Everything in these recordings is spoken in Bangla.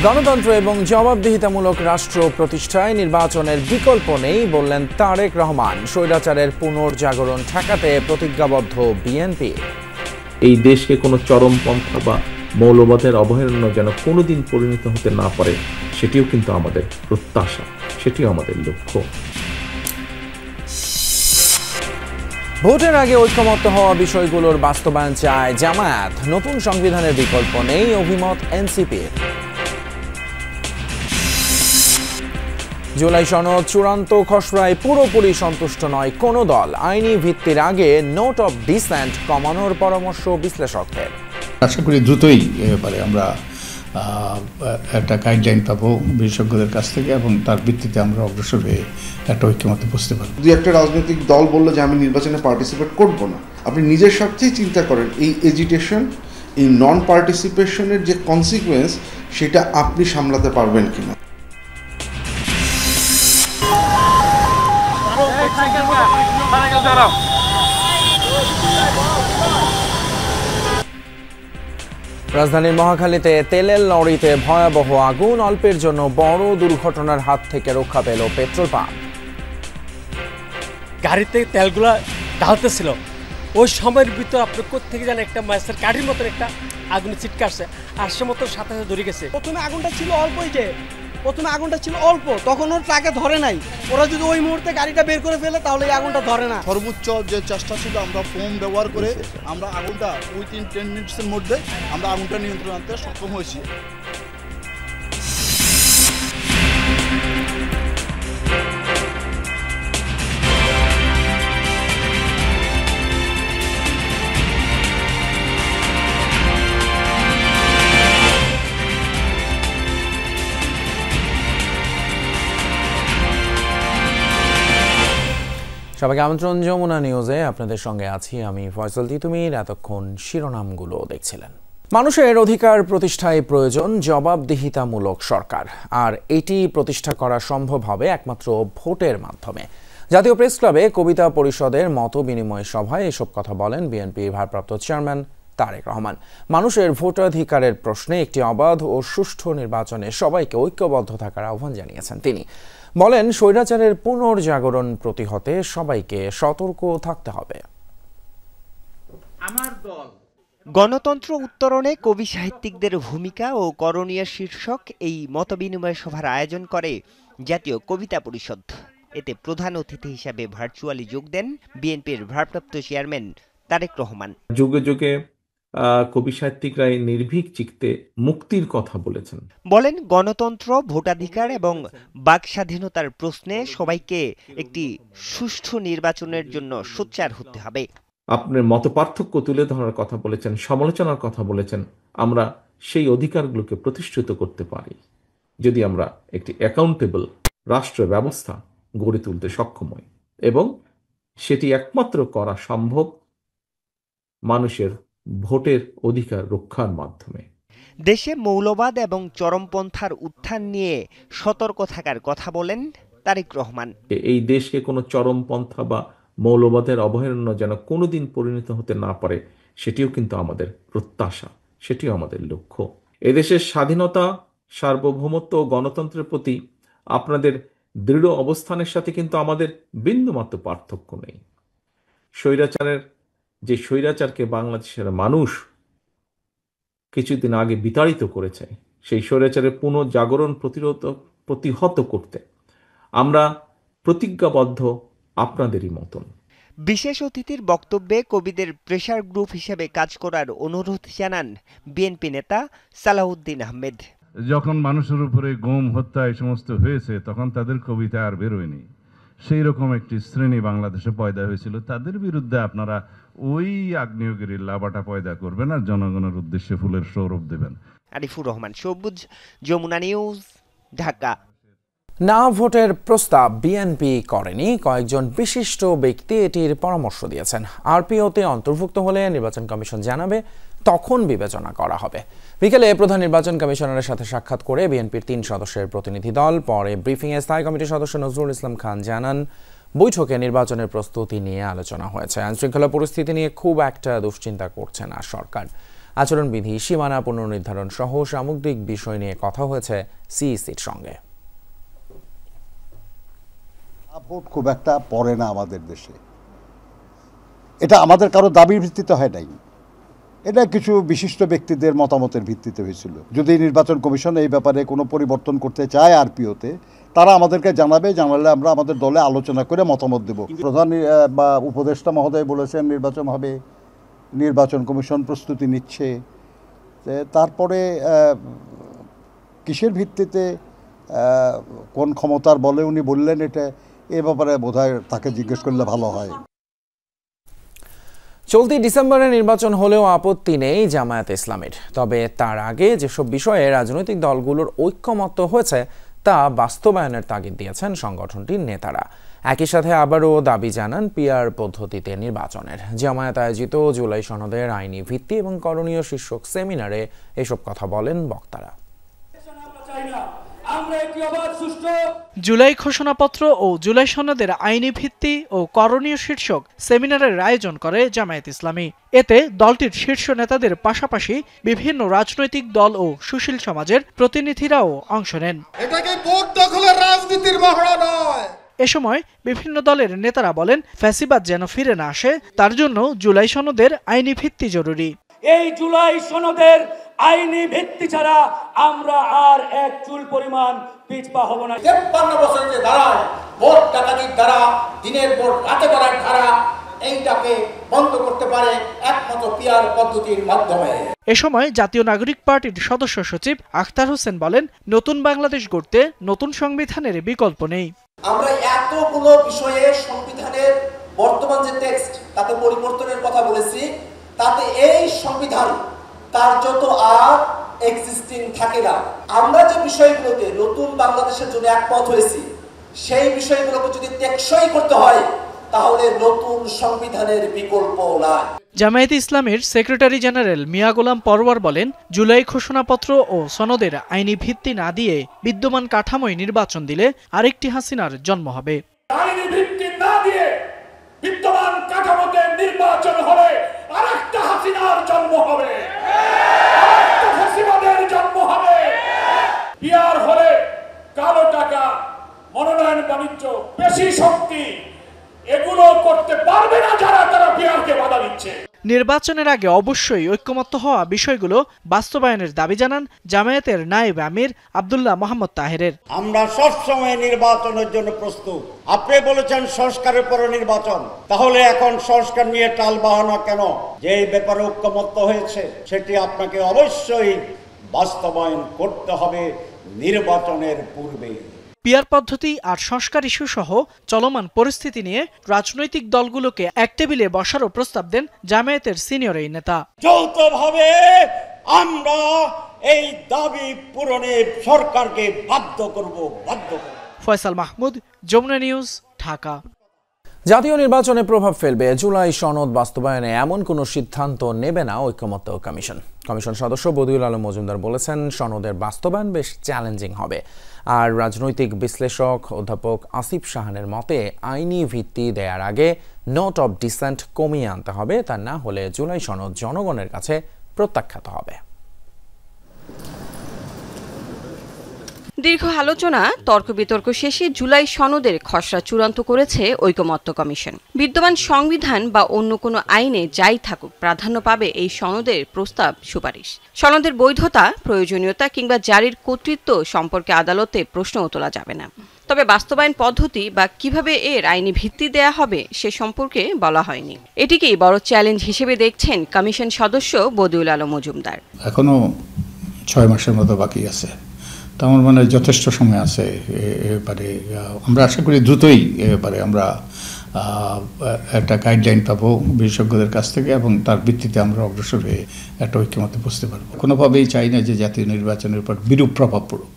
গণতন্ত্র এবং জবাবদিহিতামূলক রাষ্ট্র প্রতিষ্ঠায় নির্বাচনের বিকল্প নেই বললেন তারেক রহমান। স্বৈরাচারের পুনর্জাগরণ ঠেকাতে প্রতিজ্ঞাবদ্ধ বিএনপি। এই দেশকে কোনো চরমপন্থা বা মৌলবাদের অভয়ারণ্য যেন কোনোদিন পরিণত হতে না পারে, সেটিও কিন্তু আমাদের প্রত্যাশা, সেটিও আমাদের লক্ষ্য। ভোটের আগে ঐক্যমত্য হওয়া বিষয়গুলোর বাস্তবায়ন চায় জামায়াত। নতুন সংবিধানের বিকল্প নেই, অভিমত এনসিপির। জুলাই সনদ চূড়ান্ত খসড়ায় পুরোপুরি সন্তুষ্ট নয় কোনো দল। আইনি ভিত্তির আগে নোট অফ ডিসেন্ট কমানোর পরামর্শ বিশ্লেষকদের। আশা করি দ্রুতই এ ব্যাপারে আমরা একটা গাইডলাইন পাবো বিশেষজ্ঞদের কাছ থেকে, এবং তার ভিত্তিতে আমরা অগ্রসর হয়ে একটা ঐক্যমত্যে বসতে পারবো। দুই একটা রাজনৈতিক দল বললো যে আমি নির্বাচনে পার্টিসিপেট করব না, আপনি নিজের স্বার্থেই চিন্তা করেন এই এজিটেশন, এই নন পার্টিসিপেশনের যে কনসিকুয়েন্স, সেটা আপনি সামলাতে পারবেন কিনা। রাজধানীর মহাখালীতে তেলের লরিতে ভয়াবহ আগুন। অল্পের জন্য বড় দুর্ঘটনার হাত থেকে রক্ষা পেল পেট্রোল পাম্প। গাড়িতে তেলগুলা ঢালতেছিল, ওই সময়ের ভিতর আপনি কোথেকে জানেন একটা মাছের কাঠির মতন একটা আগুনে ছিটকে আসছে, আসছে মতো সাথে সাথে ধরে গেছে। প্রথমে আগুনটা ছিল অল্প, তখন ওর ট্রাকে ধরে নাই। ওরা যদি ওই মুহূর্তে গাড়িটা বের করে ফেলে তাহলে এই আগুনটা ধরে না। সর্বোচ্চ যে চেষ্টা ছিল, আমরা ফোম ব্যবহার করে আমরা আগুনটা উইথিন 10 মিনিটসের মধ্যে আমরা আগুনটা নিয়ন্ত্রণ আনতে সক্ষম হয়েছি। সবাইকে আমন্ত্রণ যমুনা নিউজে, আপনাদের সঙ্গে আছি আমি ফয়সাল তিতুমির। এতক্ষণ শিরোনামগুলো দেখছিলেন। মানুষের অধিকার প্রতিষ্ঠায় প্রয়োজন জবাবদিহিতামূলক সরকার, আর এটি প্রতিষ্ঠা করা সম্ভব হবে একমাত্র ভোটের মাধ্যমে। জাতীয় প্রেস ক্লাবে কবিতা পরিষদের মত বিনিময় সভায় এসব কথা বলেন বিএনপির ভারপ্রাপ্ত চেয়ারম্যান তারেক রহমান। মানুষের ভোটাধিকারের প্রশ্নে একটি অবাধ ও সুষ্ঠু নির্বাচনে সবাইকে ঐক্যবদ্ধ থাকার আহ্বান জানিয়েছেন তিনি। বলেন, স্বৈরাচারের পুনর্জাগরণ প্রতিহতে সবাইকে সতর্ক থাকতে হবে। গণতন্ত্র উত্তরণে কবি সাহিত্যিকদের ভূমিকা ও করণীয় শীর্ষক এই মতবিনিময় সভার আয়োজন করে জাতীয় কবিতা পরিষদ। এতে প্রধান অতিথি হিসাবে ভার্চুয়ালি যোগ দেন বিএনপির ভারপ্রাপ্ত চেয়ারম্যান তারেক রহমান। যুগে যুগে কবি সাহিত্যিকরা নির্ভীক চিত্তে মুক্তির কথা বলেছেন। বলেন, গণতন্ত্র, ভোটাধিকার এবং বাক স্বাধীনতার প্রশ্নে সবাইকে একটি সুষ্ঠু নির্বাচনের জন্য সোচ্চার হতে হবে। আপনার মত পার্থক্য তুলে ধরার কথা বলেছেন, সমালোচনার কথা বলেছেন। আমরা সেই অধিকারগুলোকে প্রতিষ্ঠিত করতে পারি যদি আমরা একটি অ্যাকাউন্টেবল রাষ্ট্র ব্যবস্থা গড়ে তুলতে সক্ষম হই, এবং সেটি একমাত্র করা সম্ভব মানুষের ভোটের অধিকার রক্ষার মাধ্যমে। দেশে মৌলবাদ এবং চরমপন্থার উত্থান নিয়ে সতর্ক থাকার কথা বলেন তারেক রহমান। এই দেশকে কোনো চরমপন্থা বা মৌলবাদের অভয়ারণ্য যেন কোনোদিন পরিণত হতে না পারে, সেটিও কিন্তু আমাদের প্রত্যাশা, সেটিও আমাদের লক্ষ্য। এদেশের স্বাধীনতা, সার্বভৌমত্ব ও গণতন্ত্রের প্রতি আপনাদের দৃঢ় অবস্থানের সাথে কিন্তু আমাদের বিন্দুমাত্র পার্থক্য নেই। যে স্বৈরাচারকে বাংলাদেশের মানুষ কিছুদিন আগে বিতাড়িত করেছে, সেই স্বৈরাচারের পুনর্জাগরণ প্রতিহত করতে আমরা প্রতিজ্ঞাবদ্ধ আপনাদেরই মতন। বিশেষ অতিথির বক্তব্যে কবিদের প্রেসার গ্রুপ হিসেবে কাজ করার অনুরোধ জানান বিএনপি নেতা সালাউদ্দিন আহমেদ। যখন মানুষের উপরে গুম, হত্যা এই সমস্ত হয়েছে, তখন তাদের কবিতা আর বেরোয়নি। সেই রকম একটি শ্রেণী বাংলাদেশে পয়দা হয়েছিল, তাদের বিরুদ্ধে আপনারা ওই আগ্নেয়গিরির লাভাটা পয়দা করবেন আর জনগণের উদ্দেশ্যে ফুলের সৌরভ দেবেন। আরিফুর রহমান সবুজ, যমুনা নিউজ, ঢাকা। না ভোটের প্রস্তাব বিএনপি করেনি, কয়েকজন বিশিষ্ট ব্যক্তি এটির পরামর্শ দিয়েছেন। আরপিওতে অন্তর্ভুক্ত হলে নির্বাচন কমিশন জানাবে, তখন বিবেচনা করা হবে। বিকেলে প্রধান নির্বাচন কমিশনারের সাথে সাক্ষাৎ করে বিএনপির 3 সদস্যের প্রতিনিধি দল পরে ব্রিফিংয়ে স্থায়ী কমিটির সদস্য নজরুল ইসলাম খান জানান, বৈঠকে নির্বাচনের প্রস্তুতি নিয়ে আলোচনা হয়েছে। আইনশৃঙ্খলা পরিস্থিতি নিয়ে খুব একটা দুশ্চিন্তা করছে না সরকার। আচরণবিধি, সীমানা পুনর্নির্ধারণ সহ সামগ্রিক বিষয় নিয়ে কথা হয়েছে সিইসির সঙ্গে। ভোট খুব একটা পড়ে না আমাদের দেশে, এটা আমাদের কারো দাবির ভিত্তিতে হয় নাই, এটা কিছু বিশিষ্ট ব্যক্তিদের মতামতের ভিত্তিতে হয়েছিল। যদি নির্বাচন কমিশন এই ব্যাপারে কোনো পরিবর্তন করতে চায় আরপিওতে, তারা আমাদেরকে জানাবে, জানালে আমরা আমাদের দলে আলোচনা করে মতামত দেব। প্রধান বা উপদেষ্টা মহোদয় বলেছেন নির্বাচন হবে, নির্বাচন কমিশন প্রস্তুতি নিচ্ছে। তারপরে কিসের ভিত্তিতে কোন ক্ষমতার বলে উনি বললেন, এটা এ ব্যাপারে বোধহয় তাকে জিজ্ঞেস করলে ভালো হয়। চলতি ডিসেম্বরে নির্বাচন হলেও আপত্তি নেই জামায়াতে ইসলামের। তবে তার আগে যেসব বিষয়ে রাজনৈতিক দলগুলোর ঐক্যমত্য হয়েছে তা বাস্তবায়নের তাগিদ দিয়েছেন সংগঠনটির নেতারা। একই সাথে আবারও দাবি জানান পিআর পদ্ধতিতে নির্বাচনের। জামায়াত আয়োজিত জুলাই সনদের আইনি ভিত্তি এবং করণীয় শীর্ষক সেমিনারে এসব কথা বলেন বক্তারা। জুলাই ঘোষণাপত্র ও জুলাই সনদের আইনি ভিত্তি ও করণীয় শীর্ষক সেমিনারের আয়োজন করে জামায়াত ইসলামী। এতে দলটির শীর্ষ নেতাদের পাশাপাশি বিভিন্ন রাজনৈতিক দল ও সুশীল সমাজের প্রতিনিধিরাও অংশ নেন। এ সময় বিভিন্ন দলের নেতারা বলেন, ফ্যাসিবাদ যেন ফিরে না আসে, তার জন্য জুলাই সনদের আইনি ভিত্তি জরুরি। এই জুলাই সনদের আইনি ভিত্তি ছাড়া আমরা আর এক চুল পরিমাণ পিছপা হব না। 53 বছর যে ধারায় ভোট ডাকাতির ধারা, দিনের ভোট রাতে করার ধারা, এইটাকে বন্ধ করতে পারে একমাত্র পিআর পদ্ধতির মাধ্যমে। এ সময় জাতীয় নাগরিক পার্টির সদস্য সচিব আখতার হোসেন বলেন, নতুন বাংলাদেশ গড়তে নতুন সংবিধানের বিকল্প নেই। আমরা এতগুলো বিষয়ে সংবিধানের বর্তমান যে টেক্সট তাতে পরিবর্তনের কথা বলেছি, তাতে এই সংবিধান তার যত আর এক্সিস্টিং থাকে না। আমরা যে বিষয়গুলোতে নতুন বাংলাদেশের জন্য একমত হয়েছি, সেই বিষয়গুলোকে যদি টেকসই করতে হয় তাহলে নতুন সংবিধানের বিকল্প নাই। জামায়াতে ইসলামের সেক্রেটারি জেনারেল মিয়া গোলাম পরওয়ার বলেন, জুলাই ঘোষণাপত্র ও সনদের আইনি ভিত্তি না দিয়ে বিদ্যমান কাঠামোয় নির্বাচন দিলে আরেকটি হাসিনার জন্ম হবে। আইনি ভিত্তি না দিয়ে বিদ্যমান কাঠামোতে নির্বাচন হলে আরেকটা হাসিনার জন্ম হবে, আরেকটা ফ্যাসিবাদের জন্ম হবে। পিআর হলে কালো টাকা, মনোনয়ন বাণিজ্য, পেশি শক্তি, এগুলো করতে পারবে না যারা তারা পিআরকে বাধা দিচ্ছে। নির্বাচনের আগে অবশ্যই ঐক্যমত্য হওয়া বিষয়গুলো বাস্তবায়নের দাবি জানান জামায়াতের নায়েব আমির আব্দুল্লাহ মোহাম্মদ তাহেরের। আমরা সবসময় নির্বাচনের জন্য প্রস্তুত। আপনি বলেছেন সংস্কারের পরে নির্বাচন, তাহলে এখন সংস্কার নিয়ে টাল বাহানা কেন? যে ব্যাপারে ঐক্যমত্য হয়েছে সেটি আপনাকে অবশ্যই বাস্তবায়ন করতে হবে নির্বাচনের পূর্বে। পিআর পদ্ধতি আর সংস্কার ইস্যু সহ চলমান পরিস্থিতি নিয়ে রাজনৈতিক দলগুলোকে এক টেবিলে বসারও প্রস্তাব দেন জামায়াতের সিনিয়র এই নেতা। যৌথভাবে আমরা এই দাবি পূরণে সরকারকে বাধ্য করব। ফয়সাল মাহমুদ, যমুনা নিউজ, ঢাকা। জাতীয় নির্বাচনে প্রভাব ফেলবে জুলাই সনদ বাস্তবায়নে এমন কোনো সিদ্ধান্ত নেবে না ঐক্যমত্য কমিশন। কমিশন সদস্য বদিউল আলম মজুমদার বলেছেন, সনদের বাস্তবায়ন বেশ চ্যালেঞ্জিং হবে। আর রাজনৈতিক বিশ্লেষক অধ্যাপক আসিফ শাহানের মতে, আইনি ভিত্তি দেওয়ার আগে নোট অব ডিসেন্ট কমিয়ে আনতে হবে, তা না হলে জুলাই সনদ জনগণের কাছে প্রত্যাখ্যাত হবে। দীর্ঘ আলোচনা তর্ক বিতর্ক শেষে জুলাই সনদের খসড়া চূড়ান্ত করেছে ঐকমত্য কমিশন। বিদ্যমান সংবিধান বা অন্য কোনো আইনে যাই থাকুক, প্রাধান্য পাবে এই সনদের প্রস্তাব সুপারিশ। সনদের বৈধতা, প্রয়োজনীয়তা কিংবা জারির কর্তৃত্ব সম্পর্কে আদালতে প্রশ্নও তোলা যাবে না। তবে বাস্তবায়ন পদ্ধতি বা কিভাবে এর আইনি ভিত্তি দেয়া হবে সে সম্পর্কে বলা হয়নি। এটিকেই বড় চ্যালেঞ্জ হিসেবে দেখছেন কমিশন সদস্য বদিউল আলম মজুমদার। এখনো 6 মাসের মতো বাকি আছে, তো আমার মনে হয় যথেষ্ট সময় আছে। এবারে আমরা আশা করি দ্রুতই এবারে আমরা একটা গাইডলাইন পাবো বিশেষজ্ঞদের কাছ থেকে, এবং তার ভিত্তিতে আমরা অগ্রসর হয়ে একটা ঐক্যমত্যে বসতে পারবো। কোনোভাবেই চাই না যে জাতীয় নির্বাচনের উপর বিরূপ প্রভাব পড়ুক।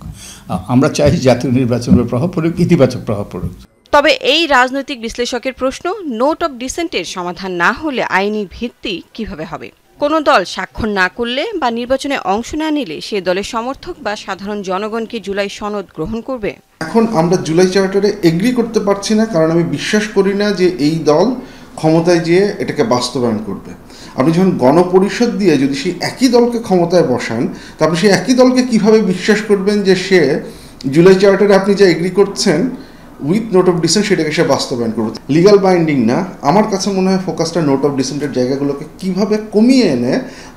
আমরা চাই জাতীয় নির্বাচনের প্রভাব পড়ুক, ইতিবাচক প্রভাব পড়ুক। তবে এই রাজনৈতিক বিশ্লেষকের প্রশ্ন, নোট অব ডিসেন্টের সমাধান না হলে আইনি ভিত্তি কিভাবে হবে? কোনো দল স্বাক্ষর না করলে বা নির্বাচনে অংশ না নিলে সে দলের সমর্থক বা সাধারণ জনগণ কি জুলাই সনদ গ্রহণ করবে? এখন আমরা জুলাই চার্টারে এগ্রি করতে পারছি না, কারণ আমি বিশ্বাস করি না যে এই দল ক্ষমতায় যেয়ে এটাকে বাস্তবায়ন করবে। আপনি যখন গণপরিষদ দিয়ে যদি সেই একই দলকে ক্ষমতায় বসান, তো আপনি সেই একই দলকে কিভাবে বিশ্বাস করবেন যে সে জুলাই চার্টারে আপনি যা এগ্রি করছেন উইথ নোট অফ ডিসেন্ট সেটাকে সে বাস্তবায়ন করবে। লিগাল বাইন্ডিং না, আমার কাছে মনে হয় ফোকাসটা নোট অফ ডিসেন্টের জায়গাগুলোকে কিভাবে কমিয়ে এনে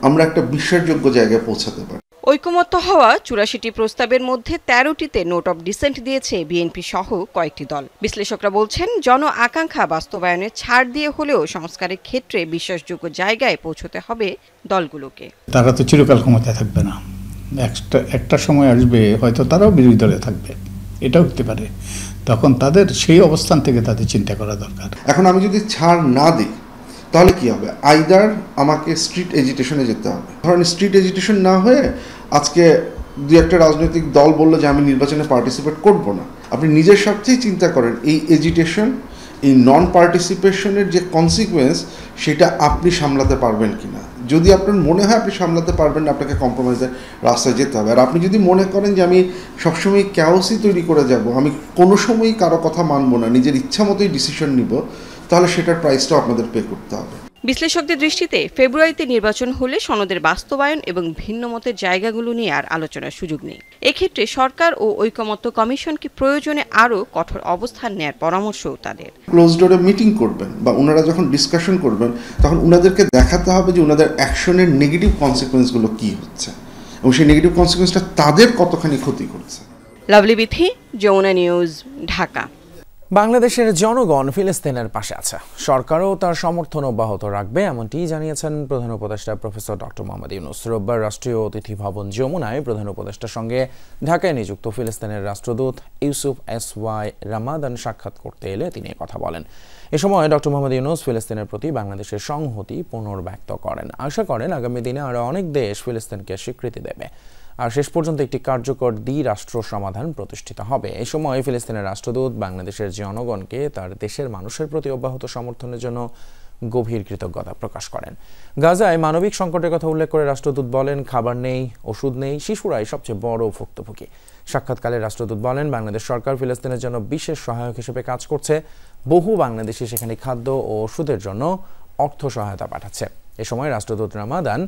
আমরা একটা বিশ্বাসযোগ্য জায়গায় পৌঁছাতে পারি। ঐকমত্য হওয়া ৮৪টি প্রস্তাবের মধ্যে ১৩টিতে নোট অফ ডিসেন্ট দিয়েছে বিএনপি সহ কয়েকটি দল। বিশ্লেষকরা বলছেন, জন আকাঙ্ক্ষা বাস্তবায়নে ছাড় দিয়ে হলেও সংস্কারের ক্ষেত্রে বিশ্বাসযোগ্য জায়গায় পৌঁছতে হবে দলগুলোকে। তারা তো চিরকাল ক্ষমতায় থাকবে না, একটা সময় আসবে হয়তো তারাও বিরোধী দলে থাকবে, এটাও হতে পারে। তখন তাদের সেই অবস্থান থেকে তাদের চিন্তা করা দরকার। এখন আমি যদি ছাড় না দিই তাহলে কি হবে? আইদার আমাকে স্ট্রিট এজিটেশনে যেতে হবে। ধরেন স্ট্রিট এজিটেশন না হয়ে আজকে দু একটা রাজনৈতিক দল বললো যে আমি নির্বাচনে পার্টিসিপেট করব না। আপনি নিজের স্বার্থেই চিন্তা করেন এই এজিটেশন, এই নন পার্টিসিপেশনের যে কনসিকুয়েন্স সেটা আপনি সামলাতে পারবেন কিনা। যদি আপনার মনে হয় আপনি সামলাতে পারবেন না, আপনাকে কম্প্রোমাইজের রাস্তায় যেতে হবে। আর আপনি যদি মনে করেন যে আমি সবসময় ক্যাওসই তৈরি করে যাব, আমি কোনো সময়ই কারো কথা মানব না, নিজের ইচ্ছা মতোই ডিসিশন নিব, তাহলে সেটার প্রাইসটাও আপনাদের পে করতে হবে। বিশ্লেষকদের দৃষ্টিতে ফেব্রুয়ারিতে নির্বাচন হলে সনদের বাস্তবায়ন এবং ভিন্ন মতের জায়গাগুলো নিয়ে আর আলোচনার সুযোগ নেই। এক্ষেত্রে সরকার ও ঐকমত্য কমিশনকে প্রয়োজনে আরও কঠোর অবস্থান নেয়ার পরামর্শও তাদের। ক্লোজ ডোরে মিটিং করবেন বা ওনারা যখন ডিসকাশন করবেন তখন ওনাদেরকে দেখাতে হবে যে ওনাদের অ্যাকশনের নেগেটিভ কনসিকুয়েন্সগুলো কী হচ্ছে এবং সেই নেগেটিভ কনসিকুয়েন্সটা তাদের কতখানি ক্ষতি করছে। লাভলি বিথি, যমুনা নিউজ, ঢাকা। বাংলাদেশের জনগণ ফিলিস্তিনের পাশে আছে, সরকারও তার সমর্থন অব্যাহত রাখবে, এমনটি জানিয়েছেন প্রধান উপদেষ্টা প্রফেসর ডক্টর মোহাম্মদ ইউনূস। রোববার রাষ্ট্রীয় অতিথি ভবন যমুনায় প্রধান উপদেষ্টার সঙ্গে ঢাকায় নিযুক্ত ফিলিস্তিনের রাষ্ট্রদূত ইউসুফ এস.ওয়াই রামাদান সাক্ষাৎ করতে এলে তিনি কথা বলেন। এ সময় ডক্টর মোহাম্মদ ইউনূস ফিলিস্তিনের প্রতি বাংলাদেশের সংহতি পুনর্ব্যক্ত করেন। আশা করেন আগামী দিনে আরও অনেক দেশ ফিলিস্তিনকে স্বীকৃতি দেবে আর শেষ পর্যন্ত একটি কার্যকর দ্বিরাষ্ট্র সমাধান প্রতিষ্ঠিত হবে। এই সময় ফিলিস্তিনের রাষ্ট্রদূত বাংলাদেশের জনগণকে তার দেশের মানুষের প্রতি অব্যাহত সমর্থনের জন্য গভীর কৃতজ্ঞতা প্রকাশ করেন। গাজায় মানবিক সংকটের কথা উল্লেখ করে রাষ্ট্রদূত বলেন, খাবার নেই, ওষুধ নেই, শিশুরাই সবচেয়ে বড় ভুক্তভোগী। সাক্ষাৎকালে রাষ্ট্রদূত বলেন, বাংলাদেশ সরকার ফিলিস্তিনের জন্য বিশেষ সহায়ক হিসেবে কাজ করছে, বহু বাংলাদেশি সেখানে খাদ্য ও ওষুধের জন্য অর্থ সহায়তা পাঠাচ্ছে। এ সময় রাষ্ট্রদূত রামাদান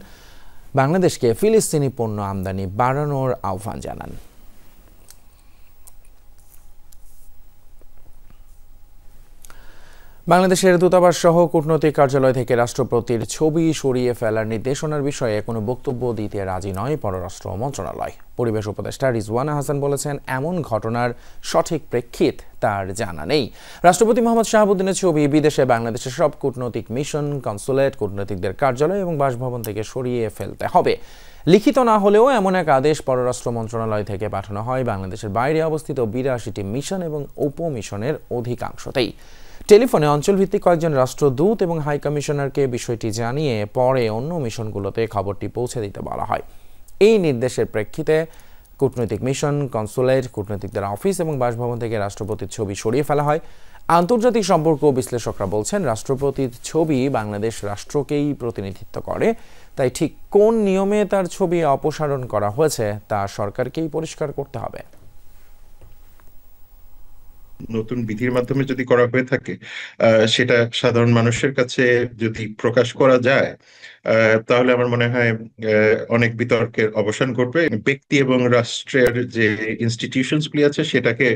বাংলাদেশকে ফিলিস্তিনি পণ্য আমদানি বাড়ানোর আহ্বান জানান। বাংলাদেশের দূতাবাস সহ কূটনৈতিক কার্যালয় থেকে রাষ্ট্রপতির ছবি সরিয়ে ফেলার নির্দেশনার বিষয়ে কোনো বক্তব্য দিতে রাজি নয় পররাষ্ট্র মন্ত্রণালয়। পরিবেশ উপদেষ্টা রিজওয়ানা হাসান বলেছেন, এমন ঘটনার সঠিক প্রেক্ষিত তার জানা নেই। রাষ্ট্রপতি মোহাম্মদ শাহাবুদ্দিনের ছবি বিদেশে বাংলাদেশের সব কূটনৈতিক মিশন, কনসুলেট, কূটনীতিকদের কার্যালয় এবং বাসভবন থেকে সরিয়ে ফেলতে হবে। লিখিত না হলেও এমন এক আদেশ পররাষ্ট্র মন্ত্রণালয় থেকে পাঠানো হয় বাংলাদেশের বাইরে অবস্থিত ৮২টি মিশন এবং উপমিশনের অধিকাংশতেই। টেলিফোনে অঞ্চলভিত্তিক কয়েকজন রাষ্ট্রদূত এবং হাই কমিশনারকে বিষয়টি জানিয়ে পরে অন্য মিশনগুলোতে খবরটি পৌঁছে দিতে বলা হয়। এই নির্দেশের প্রেক্ষিতে কূটনৈতিক মিশন, কনসুলেট, কূটনীতিকদের অফিস এবং বাসভবন থেকে রাষ্ট্রপতির ছবি সরিয়ে ফেলা হয়। আন্তর্জাতিক সম্পর্ক বিশ্লেষকরা বলছেন, রাষ্ট্রপতির ছবি বাংলাদেশ রাষ্ট্রকেই প্রতিনিধিত্ব করে, তাই ঠিক কোন নিয়মে তার ছবি অপসারণ করা হয়েছে তা সরকারকেই পরিষ্কার করতে হবে। নতুন বিধির মাধ্যমে যদি করা হয়ে থাকে সেটা সাধারণ মানুষের কাছে যদি প্রকাশ করা যায় তাহলে আমার মনে হয় অনেক বিতর্কের অবসান ঘটবে। ব্যক্তি এবং রাষ্ট্রের যে ইনস্টিটিউশনস গুলি আছে সেটাকে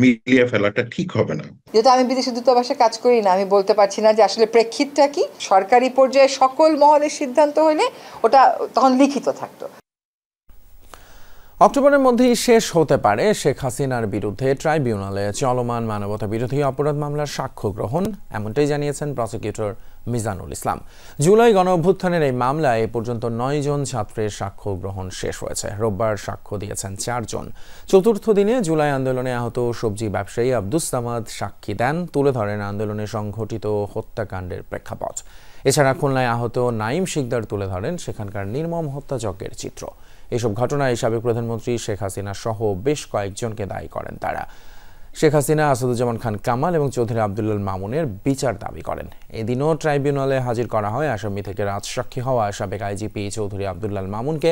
মিলিয়ে ফেলাটা ঠিক হবে না। যেহেতু আমি বিদেশি দূতাবাসে কাজ করি না, আমি বলতে পারছি না যে আসলে প্রেক্ষিতটা কি। সরকারি পর্যায়ে সকল মহলের সিদ্ধান্ত হলে ওটা তখন লিখিত থাকতো। অক্টোবরের মধ্যেই শেষ হতে পারে শেখ হাসিনার বিরুদ্ধে ট্রাইব্যুনালে চলমান মানবতা বিরোধী অপরাধ মামলার সাক্ষ্য গ্রহণ, এমনটাই জানিয়েছেন প্রসিকিউটর মিজানুল ইসলাম। জুলাই গণঅভ্যুত্থানের এই মামলায় এ পর্যন্ত 9 জন ছাত্রের সাক্ষ্য গ্রহণ শেষ হয়েছে। রোববার সাক্ষ্য দিয়েছেন 4 জন। চতুর্থ দিনে জুলাই আন্দোলনে আহত সবজি ব্যবসায়ী আব্দুস সামাদ সাক্ষী দেন, তুলে ধরেন আন্দোলনে সংঘটিত হত্যাকাণ্ডের প্রেক্ষাপট। এছাড়া খুলনায় আহত নাইম শিকদার তুলে ধরেন সেখানকার নির্মম হত্যাযজ্ঞের চিত্র। এসব ঘটনায় সাবেক প্রধানমন্ত্রী শেখ হাসিনা সহ বেশ কয়েকজনকে দায়ী করেন তারা। শেখ হাসিনা, আসাদুজ্জামান খান কামাল এবং চৌধুরী আব্দুল্লাহ মামুনের বিচার দাবি করেন। এদিনও ট্রাইব্যুনালে হাজির করা হয় আসামি থেকে রাজসাক্ষী হওয়া সাবেক আইজিপি চৌধুরী আব্দুল্লাহ মামুনকে।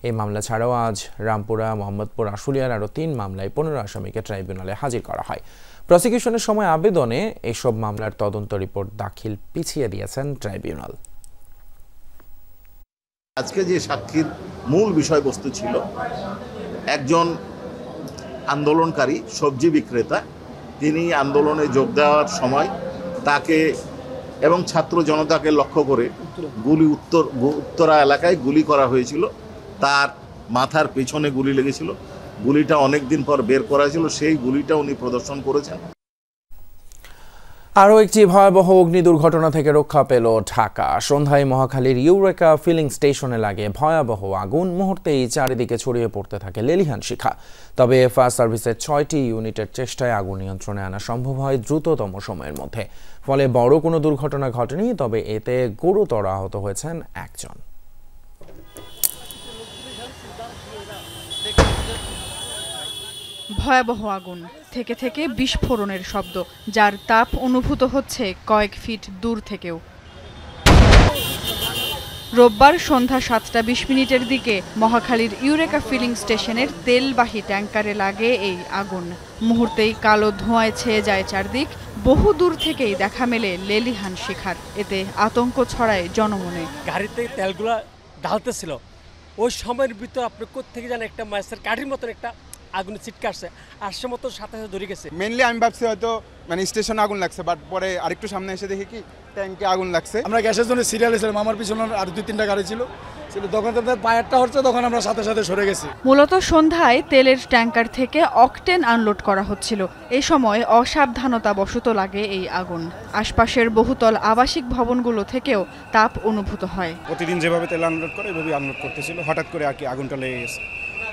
এই মামলা ছাড়াও আজ রামপুরা, মোহাম্মদপুর, আশুলিয়ার আরও 3 মামলায় 15 আসামিকে ট্রাইব্যুনালে হাজির করা হয়। প্রসিকিউশনের সময় আবেদনে এসব মামলার তদন্ত রিপোর্ট দাখিল পিছিয়ে দিয়েছেন ট্রাইব্যুনাল। আজকে যে সাক্ষীর মূল বিষয়বস্তু ছিল একজন আন্দোলনকারী সবজি বিক্রেতা, তিনি আন্দোলনে যোগ দেওয়ার সময় তাকে এবং ছাত্র জনতাকে লক্ষ্য করে উত্তরা এলাকায় গুলি করা হয়েছিল। তার মাথার পেছনে গুলি লেগেছিল, গুলিটা অনেক দিন পর বের করা হয়েছিল, সেই গুলিটা উনি প্রদর্শন করেছেন। আরও একটি ভয়াবহ অগ্নি দুর্ঘটনা থেকে রক্ষা পেল ঢাকা। সন্ধ্যায় মহাখালীর ইউরেকা ফিলিং স্টেশনে লাগে ভয়াবহ আগুন। মুহূর্তেই চারিদিকে ছড়িয়ে পড়তে থাকে লেলিহান শিখা। তবে ফায়ার সার্ভিসের 6টি ইউনিটের চেষ্টায় আগুন নিয়ন্ত্রণে আনা সম্ভব হয় দ্রুততম সময়ের মধ্যে। ফলে বড় কোনো দুর্ঘটনা ঘটেনি, তবে এতে গুরুতর আহত হয়েছেন একজন। ভয়াবহ আগুন, থেকে থেকে বিস্ফোরণের শব্দ, যার তাপ অনুভূত হচ্ছে কয়েক ফিট দূর থেকেও। রোববার সন্ধ্যা 7:20 দিকে মহাখালীর ইউরেকা ফিলিং স্টেশনের তেলবাহী ট্যাঙ্কারে লাগে এই আগুন। মুহূর্তেই কালো ধোঁয়ায় ছেয়ে যায় চারদিক। বহু দূর থেকেই দেখা মেলে লেলিহান শিখার। এতে আতঙ্ক ছড়ায় জনমনে। গাড়িতে তেলগুলা ঢালতেছিল, ওই সময়ের ভিতর আপনি কোত্থেকে জানেন একটা মাছের কাঠির মতন একটা আগুনে ছিটকে আসছে, আসছে মতো সাথে সাথে ধরে গেছে। মেনলি আমি ভাবছি হয়তো স্টেশনে আগুন লাগছে, বাট পরে আরেকটু সামনে এসে দেখি কি ট্যাঙ্কে আগুন লাগছে। আমরা গ্যাসের জন্য সিরিয়ালে ছিলাম, আমার পিছনে আর 2-3টা গাড়ি ছিল, তখন তাদের পায়ারটা হচ্ছে, তখন আমরা সাথে সাথে সরে গেছি। মূলত সন্ধ্যায় তেলের ট্যাঙ্কার থেকে অকটেন আনলোড করা হচ্ছিল। এই সময় অসাবধানতা বশত লাগে এই আগুন। আশপাশের বহুতল আবাসিক ভবনগুলো থেকেও তাপ অনুভূত হয়। প্রতিদিন যেভাবে তেল আনলোড করে এভাবেই আনলোড করতেছিল, হঠাৎ করে আর কি আগুনটা লেগে গেছে।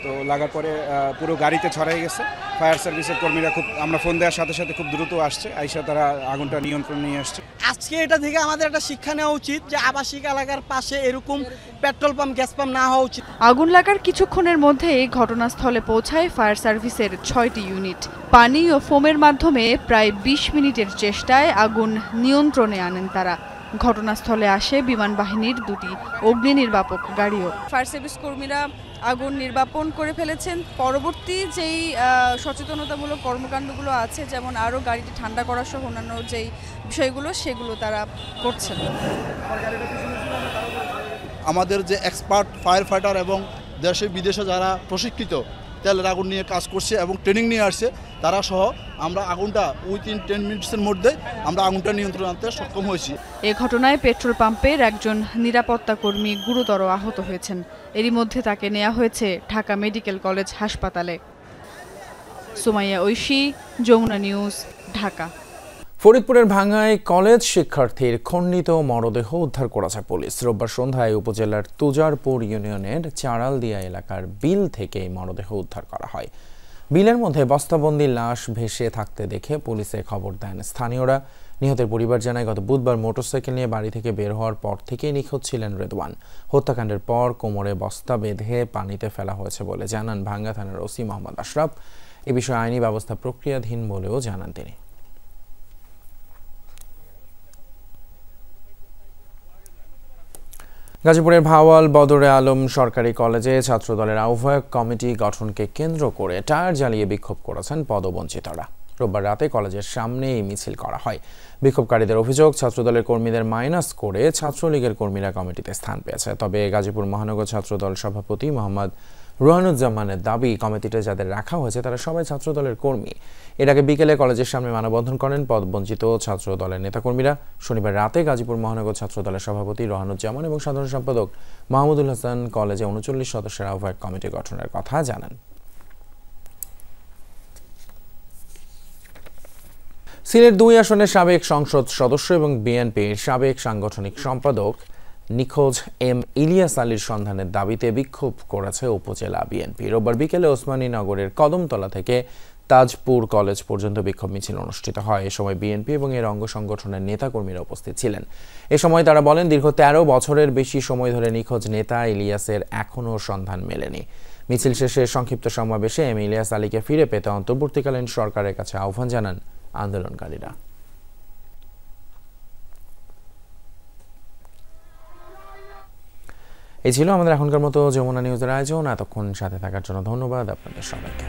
তো লাগার পরে পুরো গাড়িতে ছড়াই গেছে। ফায়ার সার্ভিসের কর্মীরা আমরা ফোন দেওয়ার সাথে সাথে খুব দ্রুত আসছে, আইসা তারা আগুনটা নিয়ন্ত্রণ নিয়ে আসছে। আজকে এটা থেকে আমাদের একটা শিক্ষা নেওয়া উচিত যে আবাসিক এলাকার পাশে এরকম পেট্রোল পাম্প, গ্যাস পাম্প না হওয়া উচিত। আগুন লাগার কিছুক্ষণের মধ্যেই ঘটনাস্থলে পৌঁছায় ফায়ার সার্ভিসের 6টি ইউনিট। পানি ও ফোমের মাধ্যমে প্রায় 20 মিনিটের চেষ্টায় আগুন নিয়ন্ত্রণে আনেন তারা। ঘটনাস্থলে আসে বিমান বাহিনীর 2টি অগ্নি নির্বাপক গাড়িও। ফায়ার সার্ভিস কর্মীরা আগুন নির্বাপন করে ফেলেছেন। পরবর্তী যেই সচেতনতামূলক কর্মকাণ্ডগুলো আছে, যেমন আরও গাড়িটি ঠান্ডা করা সহ অন্যান্য যেই বিষয়গুলো, সেগুলো তারা করছেন। আমাদের যে এক্সপার্ট ফায়ার ফাইটার এবং দেশে বিদেশে যারা প্রশিক্ষিত তেলের আগুন নিয়ে কাজ করছে এবং ট্রেনিং নিয়ে আসছে, তারা সহ আমরা আগুনটা উইথিন 10 মিনিটসের মধ্যে আমরা আগুনটা নিয়ন্ত্রণ আনতে সক্ষম হয়েছি। এ ঘটনায় পেট্রোল পাম্পের একজন নিরাপত্তা কর্মী গুরুতর আহত হয়েছেন। এরই মধ্যে তাকে নেওয়া হয়েছে ঢাকা মেডিকেল কলেজ হাসপাতালে। সুমাইয়া ঐশী, যমুনা নিউজ, ঢাকা। ফরিদপুরের ভাঙ্গায় কলেজ শিক্ষার্থীর খণ্ডিত মরদেহ উদ্ধার করেছে পুলিশ। রোববার সন্ধ্যায় উপজেলার তুজারপুর ইউনিয়নের চারালদিয়া এলাকার বিল থেকে মরদেহ উদ্ধার করা হয়। বিলের মধ্যে বস্তাবন্দি লাশ ভেসে থাকতে দেখে পুলিশে খবর দেন স্থানীয়রা। নিহতের পরিবার জানায়, গত বুধবার মোটরসাইকেল নিয়ে বাড়ি থেকে বের হওয়ার পর থেকেই নিখোঁজ ছিলেন রেদওয়ান। হত্যাকাণ্ডের পর কোমরে বস্তা বেঁধে পানিতে ফেলা হয়েছে বলে জানান ভাঙ্গা থানার ওসি মোহাম্মদ আশরাফ। এ বিষয়ে আইনি ব্যবস্থা প্রক্রিয়াধীন বলেও জানান তিনি। গাজীপুরের ভাওয়াল বদরে আলম সরকারি কলেজে ছাত্রদলের আহ্বায়ক কমিটি গঠনকে কেন্দ্র করে টায়ার জ্বালিয়ে বিক্ষোভ করেছেন পদবঞ্চিতরা। রোববার রাতে কলেজের সামনে এই মিছিল করা হয়। বিক্ষোভকারীদের অভিযোগ, ছাত্রদলের কর্মীদের মাইনাস করে ছাত্রলীগের কর্মীরা কমিটিতে স্থান পেয়েছে। তবে গাজীপুর মহানগর ছাত্রদল সভাপতি মোহাম্মদ রুহানুজ্জামানের দাবি, কমিটিতে যাদের রাখা হয়েছে তারা সবাই ছাত্রদলের কর্মী। এর আগে বিকেলে কলেজের সামনে মানববন্ধন করেন পদবঞ্চিত ছাত্রদলের নেতাকর্মীরা। শনিবার রাতে গাজীপুর মহানগর ছাত্রদলের সভাপতি রুহানুজ্জামান এবং সাধারণ সম্পাদক মাহমুদুল হাসান কলেজে 39 সদস্যের আহ্বায়ক কমিটি গঠনের কথা জানান। সিলেট 2 আসনের সাবেক সংসদ সদস্য এবং বিএনপির সাবেক সাংগঠনিক সম্পাদক নিখোঁজ এম ইলিয়াস আলীর সন্ধানের দাবিতে বিক্ষোভ করেছে উপজেলা বিএনপি। রোববার বিকেলে ওসমানীনগরের কদমতলা থেকে তাজপুর কলেজ পর্যন্ত বিক্ষোভ মিছিল অনুষ্ঠিত হয়। এ সময় বিএনপি এবং এর অঙ্গ সংগঠনের নেতাকর্মীরা উপস্থিত ছিলেন। এ সময় তারা বলেন, দীর্ঘ 13 বছরের বেশি সময় ধরে নিখোঁজ নেতা ইলিয়াসের এখনও সন্ধান মেলেনি। মিছিল শেষে সংক্ষিপ্ত সমাবেশে এম ইলিয়াস আলীকে ফিরে পেতে অন্তর্বর্তীকালীন সরকারের কাছে আহ্বান জানান আন্দোলনকারীরা। এই ছিল আমাদের এখনকার মতো যমুনা নিউজের আয়োজন। এতক্ষণ সাথে থাকার জন্য ধন্যবাদ আপনাদের সবাইকে।